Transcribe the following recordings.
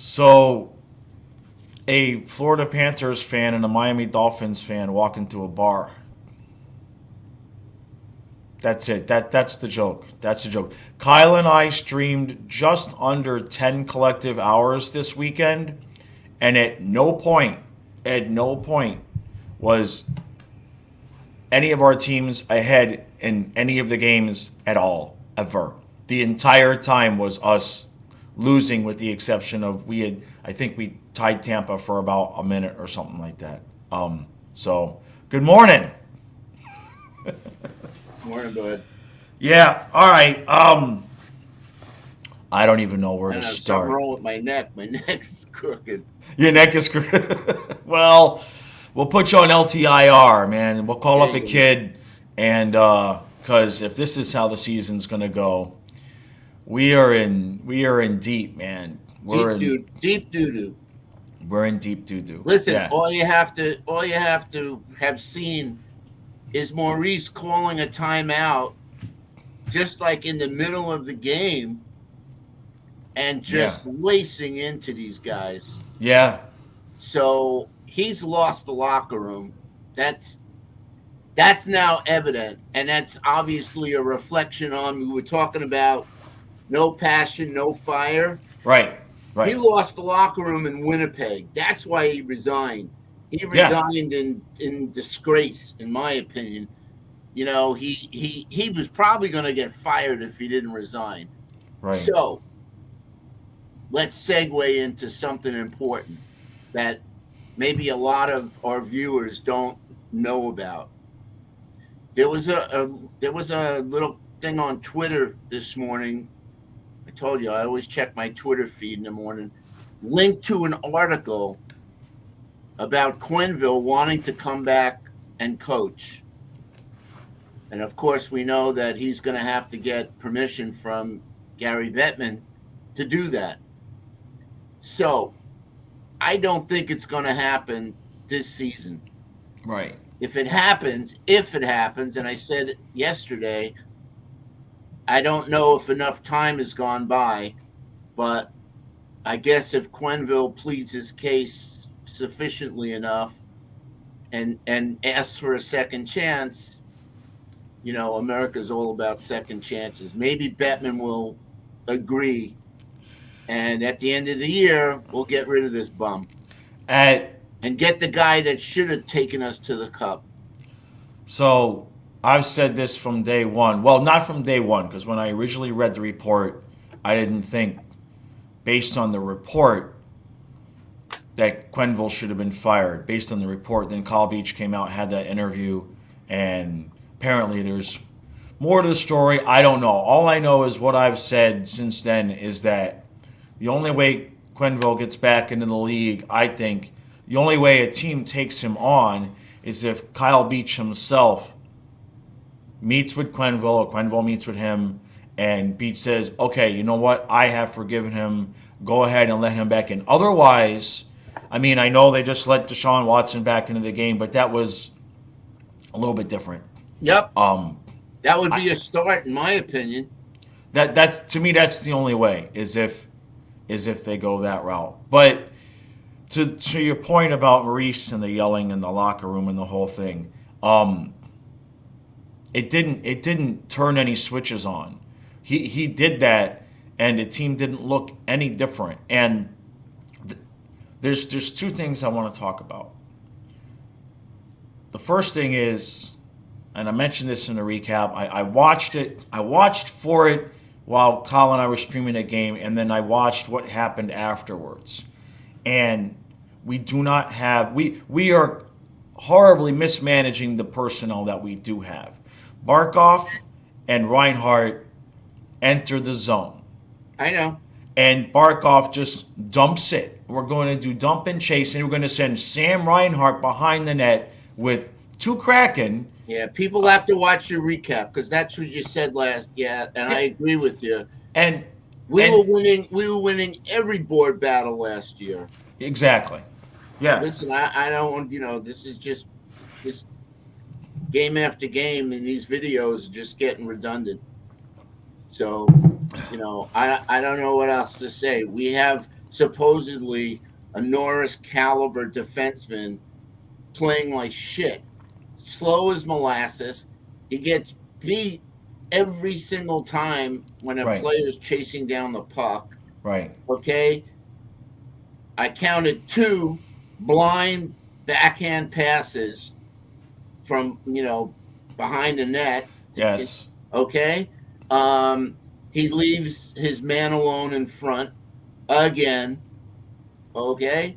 So, a Florida Panthers fan and a Miami Dolphins fan walk into a bar. That's it. That's the joke. That's the joke. Kyle and I streamed just under 10 collective hours this weekend, and at no point was any of our teams ahead in any of the games at all, ever. The entire time was us losing, with the exception of I think we tied Tampa for about a minute or something like that. So good morning. Morning, bud. Yeah, all right. I don't even know where I to don't have something start. wrong with my neck. My neck's crooked. Your neck is well. We'll put you on LTIR, man, and we'll call There up a you go. kid, and because if this is how the season's gonna go, we are in deep, man. Deep doo doo. We're in deep doo doo. Listen, Yeah, all you have to have seen is Maurice calling a timeout, just like in the middle of the game, and yeah, just lacing into these guys. yeah, So he's lost the locker room. That's that's now evident, and that's obviously a reflection on we were talking about no passion, no fire. right, He right, lost the locker room in Winnipeg. That's why he resigned. He yeah, resigned in disgrace, in my opinion. He was probably going to get fired if he didn't resign. right. So let's segue into something important that maybe a lot of our viewers don't know about. There was a little thing on Twitter this morning. I told you I always check my Twitter feed in the morning. Linked to an article about Quenneville wanting to come back and coach. And of course, we know that he's going to have to get permission from Gary Bettman to do that. So I don't think it's going to happen this season. Right. If it happens, and I said yesterday, I don't know if enough time has gone by, but I guess if Quenneville pleads his case sufficiently enough and asks for a second chance, America's all about second chances. Maybe Bettman will agree, and at the end of the year, we'll get rid of this bum At and get the guy that should have taken us to the cup. So I've said this from day one. Well, not from day one, because when I originally read the report, I didn't think, based on the report, that Quenville should have been fired. Based on the report, then Kyle Beach came out, had that interview, and apparently there's more to the story. I don't know. All I know is what I've said since then is that the only way Quenville gets back into the league, I think, the only way a team takes him on is if Kyle Beach himself meets with Quenville, or Quenville meets with him, and Beach says, okay, you know what? I have forgiven him. Go ahead and let him back in. Otherwise, I mean, I know they just let Deshaun Watson back into the game, but that was a little bit different. Yep, Um, that would I, be a start, in my opinion. that's to me, that's the only way is if they go that route. But to your point about Maurice and the yelling in the locker room and the whole thing, it didn't turn any switches on. He did that, and the team didn't look any different. And there's two things I want to talk about. The first thing is, and I mentioned this in the recap. I watched it. I watched for it while Colin and I were streaming the game, and then I watched what happened afterwards. And we do not have we are horribly mismanaging the personnel that we do have. Barkov and Reinhardt enter the zone, I know. and Barkov just dumps it. We're going to do dump and chase, and we're going to send Sam Reinhart behind the net with two Kraken. Yeah, people have to watch your recap because that's what you said last. Yeah, and I Yeah, agree with you. and We were and winning. We were winning every board battle last year. exactly, yeah. Listen, I don't want. This is just this game after game, and these videos are just getting redundant. So, I don't know what else to say. We have supposedly a Norris caliber defenseman playing like shit, slow as molasses. He gets beat every single time when a Right. player's chasing down the puck. Right. Okay, I counted 2 blind backhand passes from behind the net. Yes. Okay, he leaves his man alone in front again. Okay,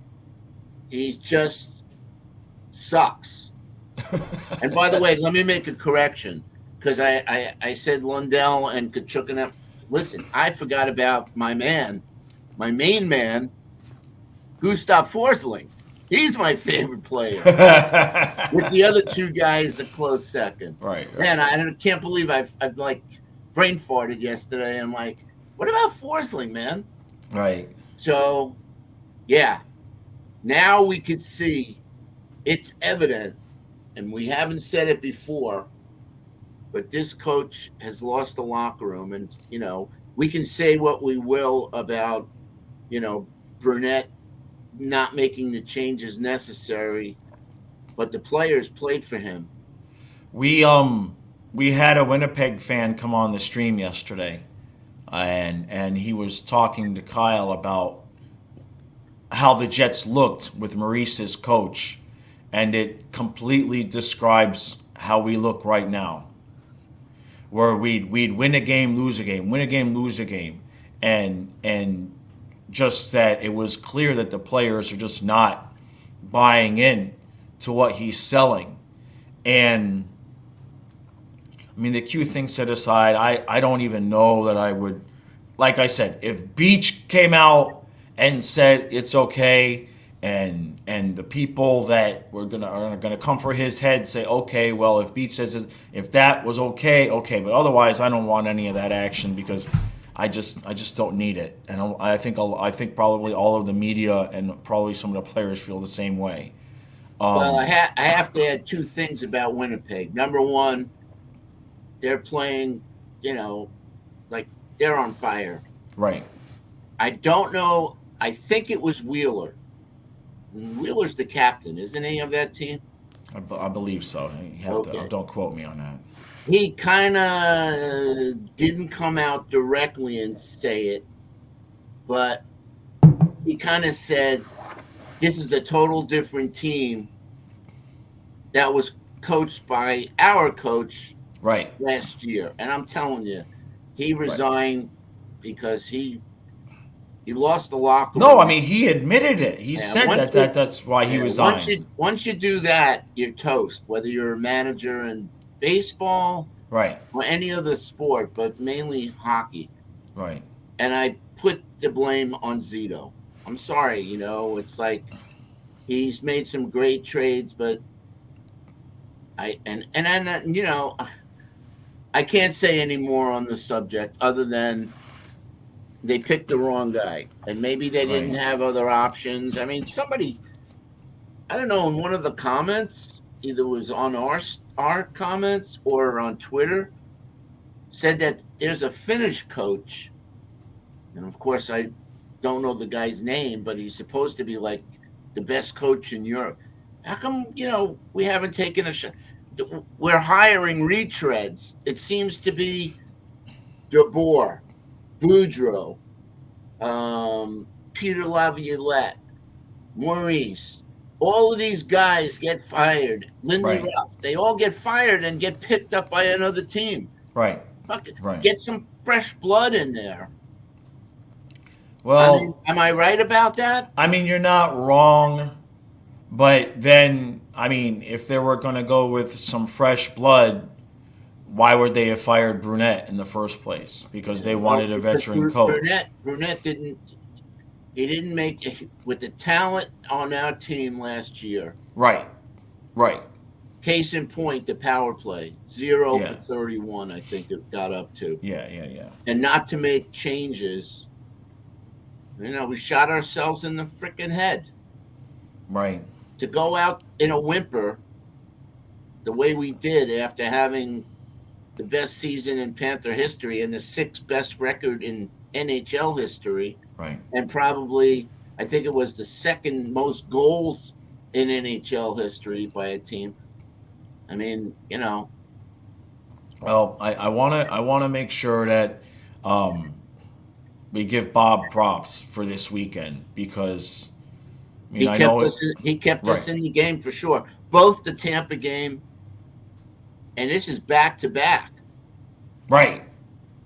he just sucks. And by the way, let me make a correction because I said Lundell and Kachuk and them. Listen, I forgot about my main man, Gustav Forsling. He's my favorite player. With the other 2 guys a close second. Right. Man, I can't believe I've like brain farted yesterday. I'm like, what about Forsling, man? Right. So, yeah, now we could see it's evident, and we haven't said it before, but this coach has lost the locker room. And, we can say what we will about, Burnett not making the changes necessary, but the players played for him. We had a Winnipeg fan come on the stream yesterday, and he was talking to Kyle about how the Jets looked with Maurice as coach, and it completely describes how we look right now. Where we'd win a game, lose a game, win a game, lose a game, and just that it was clear that the players are just not buying in to what he's selling. And I mean, the Q thing set aside, I don't even know that I would, like I said, if Beach came out and said it's okay, and the people that are gonna come for his head say, okay, well, if Beach says it, if that was okay, okay, but otherwise, I don't want any of that action because I just don't need it, and I think probably all of the media and probably some of the players feel the same way. Well, I have to add 2 things about Winnipeg. Number one, they're playing, like they're on fire. Right. I don't know. I think it was Wheeler. Wheeler's the captain, isn't he, of that team? I believe so. You have Okay. to, don't quote me on that. He kind of didn't come out directly and say it, but he kind of said, this is a total different team that was coached by our coach Right. last year. And I'm telling you, he resigned because he lost the locker room. No, I mean he admitted it. He said that's why he resigned. Once you do that, you're toast. Whether you're a manager in baseball, Right. or any other sport, but mainly hockey. Right. And I put the blame on Zito. I'm sorry, it's like he's made some great trades, but I can't say any more on the subject other than they picked the wrong guy, and maybe they didn't have other options. I mean, somebody, I don't know, in one of the comments, either was on our comments or on Twitter, said that there's a Finnish coach, and of course I don't know the guy's name, but he's supposed to be like the best coach in Europe. How come we haven't taken a shot? We're hiring retreads. It seems to be DeBoer, Boudreaux, Peter Laviolette, Maurice. All of these guys get fired. Lindy Ruff. They all get fired and get picked up by another team. Right. Right. Get some fresh blood in there. Well, am I right about that? I mean, you're not wrong, but then, I mean, if they were going to go with some fresh blood, why would they have fired Brunette in the first place? Because they wanted a veteran coach. Brunette didn't make it with the talent on our team last year. Right. Case in point, the power play, 0 for 31, I think it got up to. Yeah. And not to make changes, we shot ourselves in the freaking head. Right. To go out in a whimper the way we did after having the best season in Panther history and the 6th best record in NHL history, Right. and probably I think it was the second most goals in NHL history by a team. I mean, Well, I wanna make sure that um, we give Bob props for this weekend because I mean he I kept know it. us. He kept Right. us in the game for sure. Both the Tampa game, and this is back to back. Right.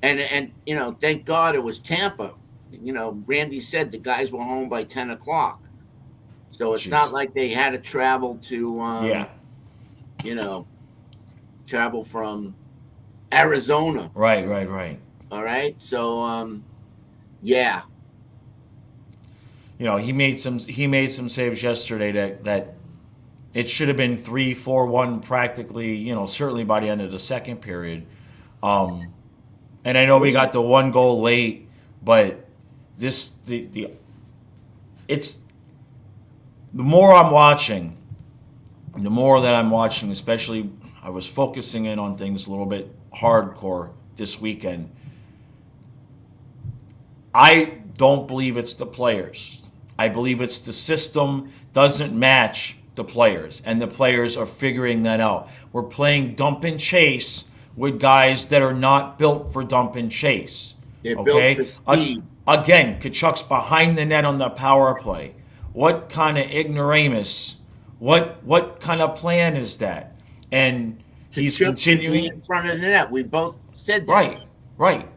And thank God it was Tampa. Randy said the guys were home by 10 o'clock, so it's not Jeez. like they had to travel to Yeah. you know travel from Arizona. Right. Right. Right. All right, so yeah, He made some saves yesterday that it should have been 3-4-1 practically. Certainly by the end of the second period. Um, and I know we got the one goal late, but this the it's the more I'm watching, the more that I'm watching, especially I was focusing in on things a little bit hardcore this weekend. I don't believe it's the players. I believe it's the system doesn't match the players, and the players are figuring that out. We're playing dump and chase with guys that are not built for dump and chase. they're built for Okay? speed. Again, Kachuk's behind the net on the power play. What kind of ignoramus? What kind of plan is that? And he's Kachuk should be continuing. in front of the net. We both said that. Right, right,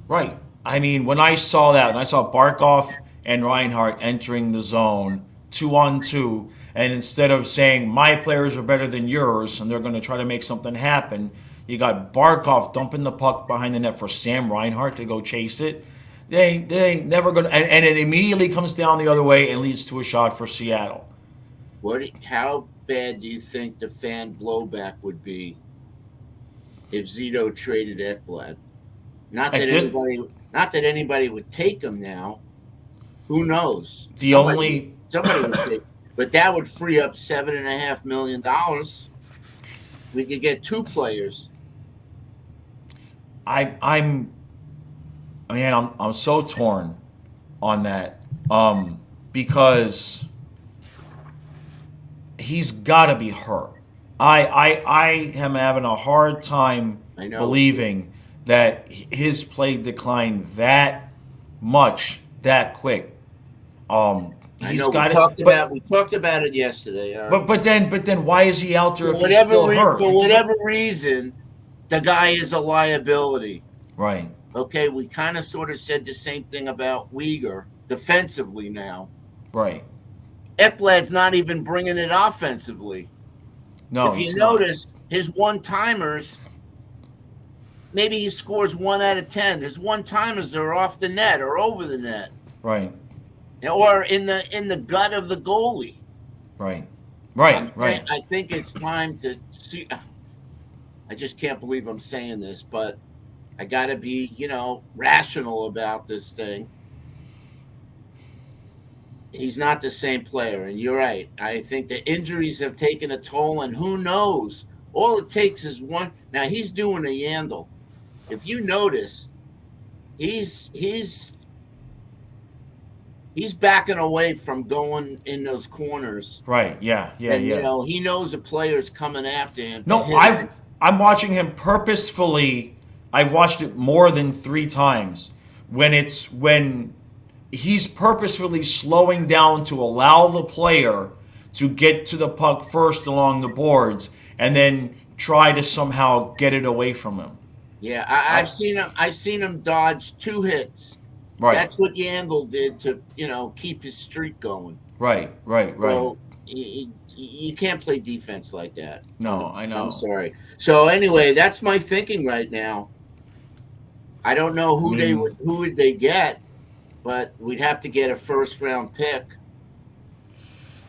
right. I mean, when I saw that, and I saw Barkov and Reinhardt entering the zone 2-on-2, and instead of saying my players are better than yours and they're going to try to make something happen, you got Barkov dumping the puck behind the net for Sam Reinhardt to go chase it. They ain't never going to, and it immediately comes down the other way and leads to a shot for Seattle. How bad do you think the fan blowback would be if Zito traded Ekblad? Not At that this, anybody would take him now. Who knows? the only Somebody would take, but that would free up $7.5 million. We could get two players. I'm man, I'm so torn on that because he's got to be hurt. I am having a hard time I know. believing that his play declined that much that quick. I He's know. got We talked about it yesterday. But then why is he out there For if he's still hurt? for whatever reason, the guy is a liability. Right, Okay, we kind of sort of said the same thing about Uyghur defensively now. right. Ekblad's not even bringing it offensively. No, If you he's not. notice, his one-timers, maybe he scores 1 out of 10. His one-timers are off the net or over the net Right, or in the gut of the goalie. right, right, right. I think it's time to see. I just can't believe I'm saying this, but I got to be, rational about this thing. He's not the same player, and you're right. I think the injuries have taken a toll, and who knows? All it takes is one. Now he's doing a Yandel. If you notice, he's backing away from going in those corners. Right. Yeah. Yeah. And Yeah. he knows the player's coming after him. No, I'm watching him purposefully. I watched it more than 3 times. When he's purposefully slowing down to allow the player to get to the puck first along the boards, and then try to somehow get it away from him. Yeah, I've seen him. I've seen him dodge 2 hits. Right. That's what Yandel did to keep his streak going. Right. Right. Right. So you can't play defense like that. No, I know. I'm sorry. So anyway, that's my thinking right now. I don't know who would they get, but we'd have to get a first round pick.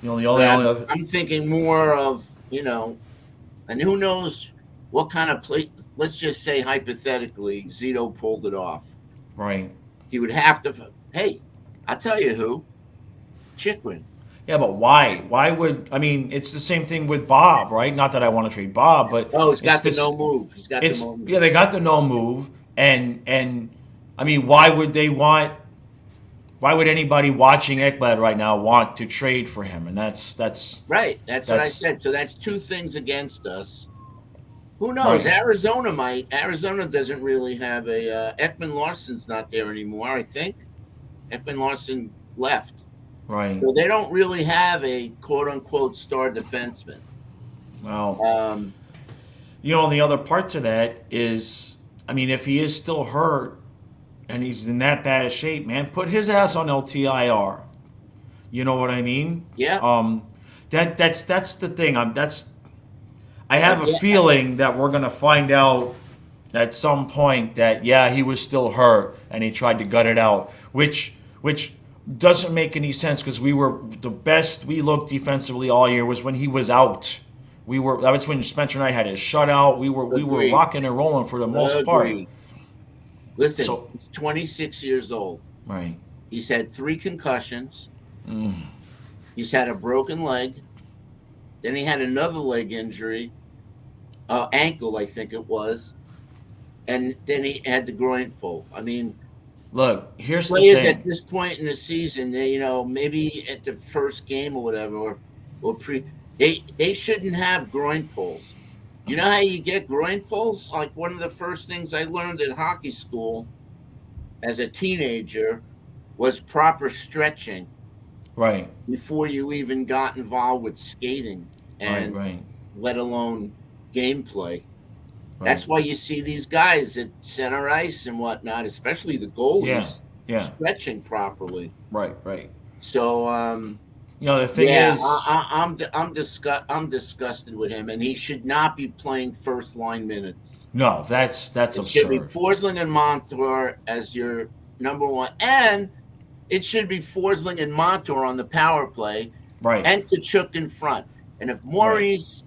The only other. I'm thinking more of and who knows what kind of play. Let's just say hypothetically, Zito pulled it off. Right. He would have to. Hey, I'll tell you who. Chikrin. Yeah, but why? Why would it's the same thing with Bob, right? Not that I want to trade Bob, but He's got it's the no move. He's got the no move. Yeah, they got the no move, and I mean, why would they want? Why would anybody watching Ekblad right now want to trade for him? And Right. That's what I that's said. So that's two things against us. Who knows? right, Arizona might. Arizona doesn't really have a. Ekman Larson's not there anymore, I think. Ekman Larson left. right. So they don't really have a quote unquote star defenseman. Well, Um, the other part to that is, I mean, if he is still hurt and he's in that bad a shape, man, put his ass on LTIR. You know what I mean? yeah. That's the thing. I have a Yeah. feeling that we're gonna find out at some point that yeah, he was still hurt and he tried to gut it out, which doesn't make any sense because we were the best we looked defensively all year was when he was out. That was when Spencer Knight had his shutout. We were Agreed. rocking and rolling for the most part. Agreed. Listen, So he's 26 years old. right, He's had 3 concussions. mm, He's had a broken leg. Then he had another leg injury, ankle, I think it was. And then he had the groin pull. I mean, look, here's the players at thing. this point in the season, maybe at the first game or whatever, they shouldn't have groin pulls. You know how you get groin pulls? Like one of the first things I learned in hockey school as a teenager was proper stretching Right, before you even got involved with skating right, and right, let alone gameplay. right. That's why you see these guys at center ice and whatnot, especially the Yeah, goalies, yeah, stretching properly. right, right. So, The thing yeah, is, I'm disgusted with him, and he should not be playing first line minutes. no, that's It should be absurd. Forsling and Montour as your number one, and it should be Forsling and Montour on the power play, Right, and Kachuk in front. And if right, Maurice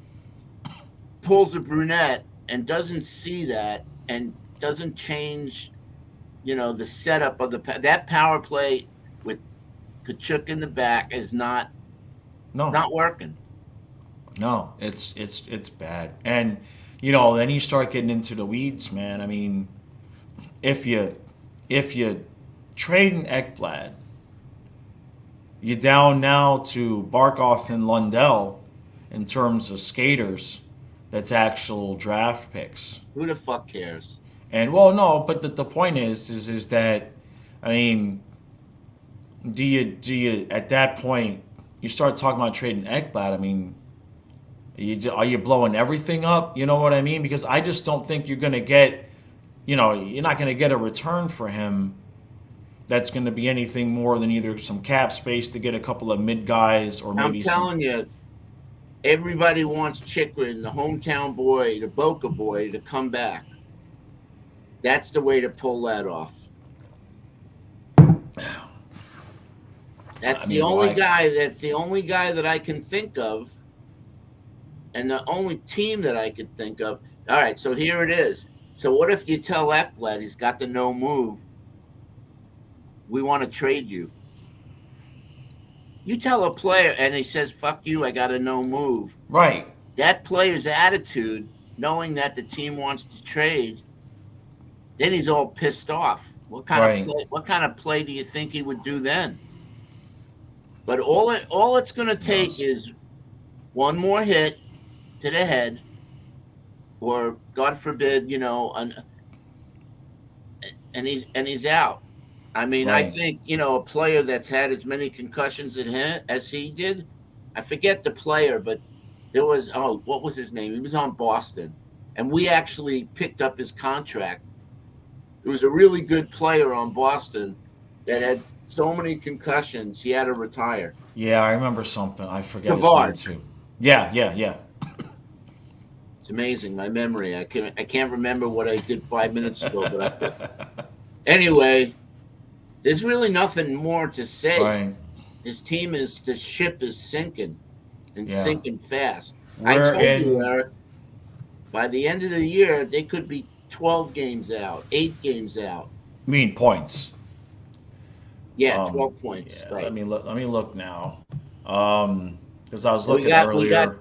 pulls a brunette and doesn't see that and doesn't change, the setup of that power play with Kachuk in the back is not no, working. no, it's bad. And then you start getting into the weeds, man. I mean, if you trade an Ekblad, you're down now to Barkov and Lundell in terms of skaters. That's actual draft picks. Who the fuck cares? And well, no, but the point is that, I mean, do you at that point you start talking about trading Ekblad? I mean, are you blowing everything up? You know what I mean? Because I just don't think you're gonna get, you're not gonna get a return for him that's going to be anything more than either some cap space to get a couple of mid guys or I'm maybe some. telling you, everybody wants Chikrin, the hometown boy, the Boca boy, to come back. That's the way to pull that off. That's I the mean, only why? guy. That's the only guy that I can think of, and the only team that I could think of. All right, so here it is. So what if you tell Ekblad he's got the no move? We want to trade you. You tell a player and he says, "Fuck you, I got a no move." Right. That player's attitude, knowing that the team wants to trade, then he's all pissed off. What kind Right. of play? What kind of play do you think he would do then? But all it's going to take Yes. is one more hit to the head, or God forbid, and he's out. I mean, I Right. think a player that's had as many concussions as he did. I forget the player, but there was what was his name? He was on Boston, and we actually picked up his contract. It was a really good player on Boston that had so many concussions he had to retire. Yeah, I remember something. I forget his Savard. name too. Yeah, yeah, yeah. It's amazing, my memory. I can't remember what I did 5 minutes ago, anyway, there's really nothing more to say. Right. This ship is sinking and Yeah. sinking fast. I We're told you, in. Eric, by the end of the year, they could be 12 games out, 8 games out. I mean points. Yeah, 12 points. Yeah. Right. Let me look. Let me look now. Because I was We looking got earlier.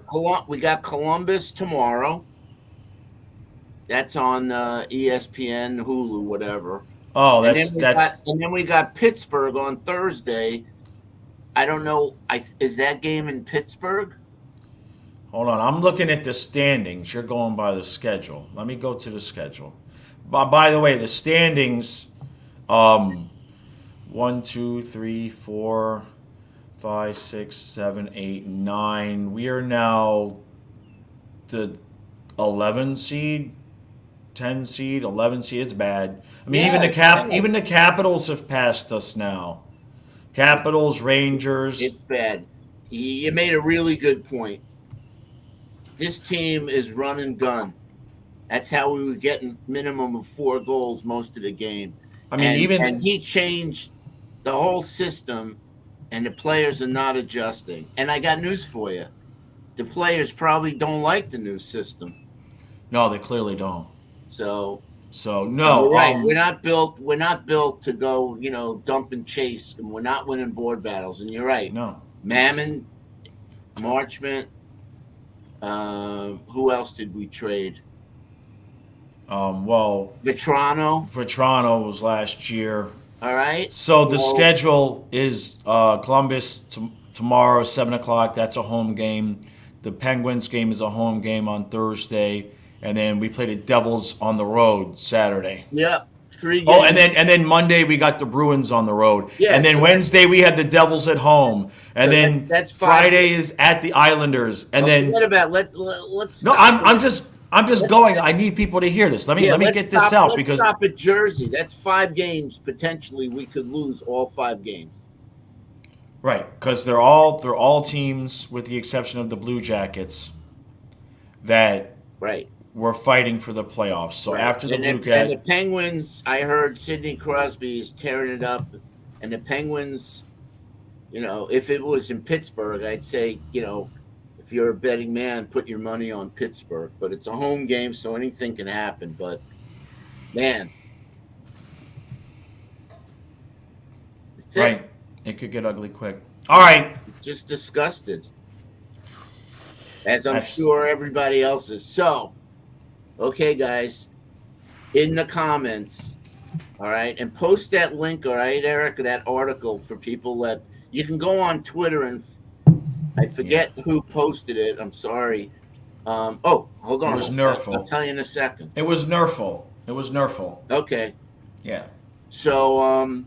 we got Columbus tomorrow. That's on ESPN, Hulu, whatever. Oh, And then that's we got that's. and then we got Pittsburgh on Thursday. I don't know. Is that game in Pittsburgh? Hold on, I'm looking at the standings. You're going by the schedule. Let me go to the schedule. By the way, the standings. Um, 1, 2, 3, 4, 5, 6, 7, 8, 9. We are now the 11 seed, 10 seed, 11 seed. It's bad. I mean, Yeah, it's bad. even the Capitals have passed us now. Capitals, Rangers. It's bad. You made a really good point. This team is run and gun. That's how we were getting minimum of 4 goals most of the game. I mean, And even he changed the whole system, and the players are not adjusting. And I got news for you. The players probably don't like the new system. no, they clearly don't. So, So and no, you're right. We're not built to go, dump and chase, and we're not winning board battles. And you're right. no. It's Mammon, Marchment. Who else did we trade? well, Vetrano. Vetrano was last year. All right. So the So, schedule is Columbus tomorrow, 7 o'clock. That's a home game. The Penguins game is a home game on Thursday, and then we play the Devils on the road Saturday. yep, 3 games. Oh, and then Monday we got the Bruins on the road, Yeah, and then so Wednesday we had the Devils at home, and So then that's 5 Friday is at the Islanders, and Forget then about let's no, stop. I'm just going. I need people to hear this. Let me Let's get this stop. out Let's because stop at Jersey. That's 5 games potentially. We could lose all 5 games. right, because they're all teams with the exception of the Blue Jackets that Right. were fighting for the playoffs. So Right. after the And Blue and the Cat, Penguins, I heard Sidney Crosby is tearing it up, and the Penguins. If it was in Pittsburgh, I'd say, if you're a betting man, put your money on Pittsburgh. But it's a home game, so anything can happen. But man, that's it. right, it could get ugly quick. All right, Just disgusted, as I'm that's sure everybody else is. So, okay, guys, in the comments, all right, and post that link, all right, Eric, that article for people that you can go on Twitter and I forget who posted it. I'm sorry. Hold it on. was I'll Nerful. tell you in a second. It was Nerful. It was Nerful. Okay. Yeah. So,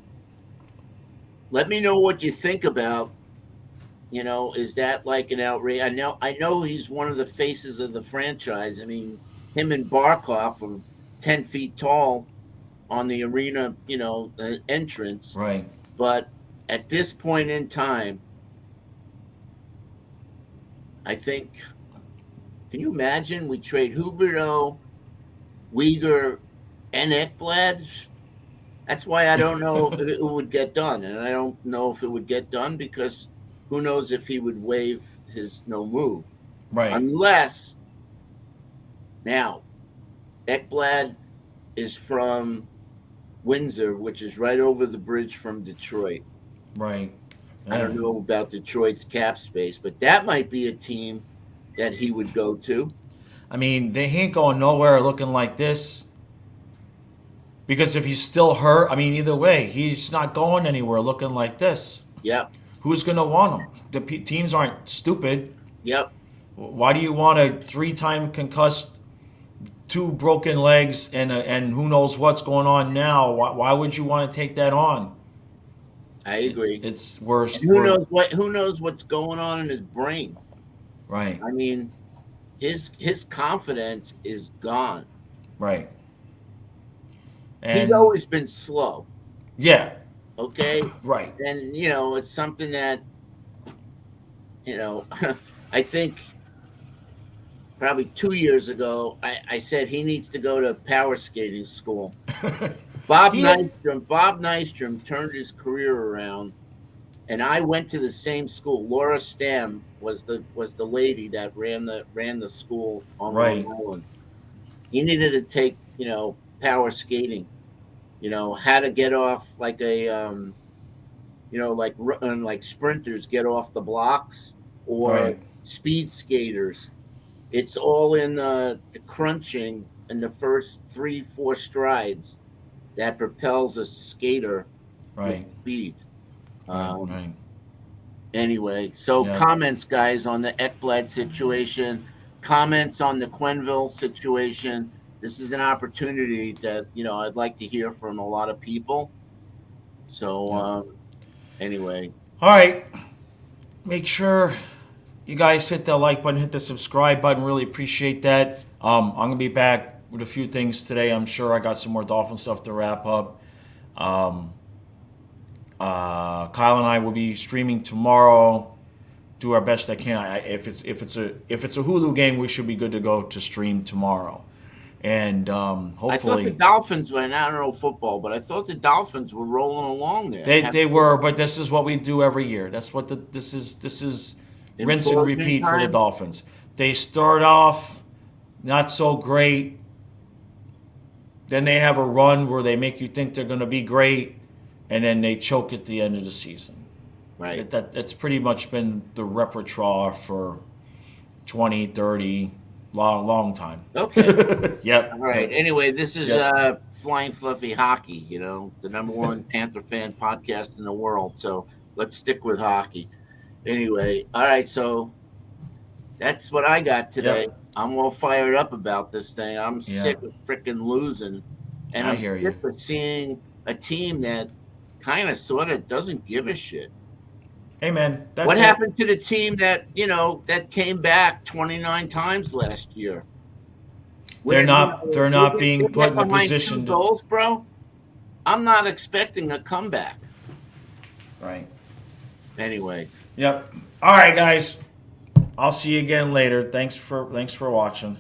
let me know what you think about. Is that like an outrage? I know he's one of the faces of the franchise. I mean, him and Barkov are 10 feet tall on the arena, entrance. Right. But at this point in time, I think. Can you imagine we trade Huberto, Uyghur, and Ekblad? That's why I don't know if it would get done, and I don't know if it would get done because who knows if he would waive his no move, Right. unless now Ekblad is from Windsor, which is right over the bridge from Detroit. Right. I don't know about Detroit's cap space, but that might be a team that he would go to. I mean, they ain't going nowhere looking like this. Because if he's still hurt, I mean, either way, he's not going anywhere looking like this. Yep, Who's going to want him? The teams aren't stupid. yep. Why do you want a 3-time concussed, 2 broken legs, and who knows what's going on now? Why would you want to take that on? I agree. It's worse. And who knows what's going on in his brain? Right. I mean, his confidence is gone. Right. He's And always been slow. yeah. Okay, Right. and it's something that I think probably 2 years ago I said he needs to go to power skating school. Bob He- Nystrom turned his career around, and I went to the same school. Laura Stam was the lady that ran the school on Right. Long Island. He needed to take power skating, how to get off like like sprinters get off the blocks or Right. speed skaters. It's all in the crunching in the first 3-4 strides. that propels a skater Right. with speed. Right. Right. Anyway, so Yeah. comments, guys, on the Ekblad situation, comments on the Quenneville situation. This is an opportunity that I'd like to hear from a lot of people. So Yeah. anyway, All right. Make sure you guys hit the like button, hit the subscribe button. Really appreciate that. I'm gonna be back with a few things today. I'm sure I got some more Dolphin stuff to wrap up. Um, Kyle and I will be streaming tomorrow. Do our best I can. If it's a Hulu game, we should be good to go to stream tomorrow, and I thought the hopefully Dolphins went. I don't know football, but I thought the Dolphins were rolling along there. they were. But this is what we do every year. That's what this is rinse and Improvement repeat for the time. Dolphins. They start off not so great. Then they have a run where they make you think they're going to be great, and then they choke at the end of the season. Right. That's pretty much been the repertoire for 20, 30, long time. Okay. Yep. All right. Anyway, this is Yep. Flying Fluffy Hockey, the number one Panther fan podcast in the world. So let's stick with hockey. Anyway, all right. So that's what I got today. Yep. I'm all fired up about this thing. I'm Yeah. sick of freaking losing. And I I'm hear you. sick of seeing a team that kind of sort of doesn't give a shit. Hey man, that's What it. happened to the team that came back 29 times last year? They're not being They put get in a behind position two to. goals, bro. I'm not expecting a comeback. Right. Anyway, Yep. All right, guys. I'll see you again later. Thanks for watching.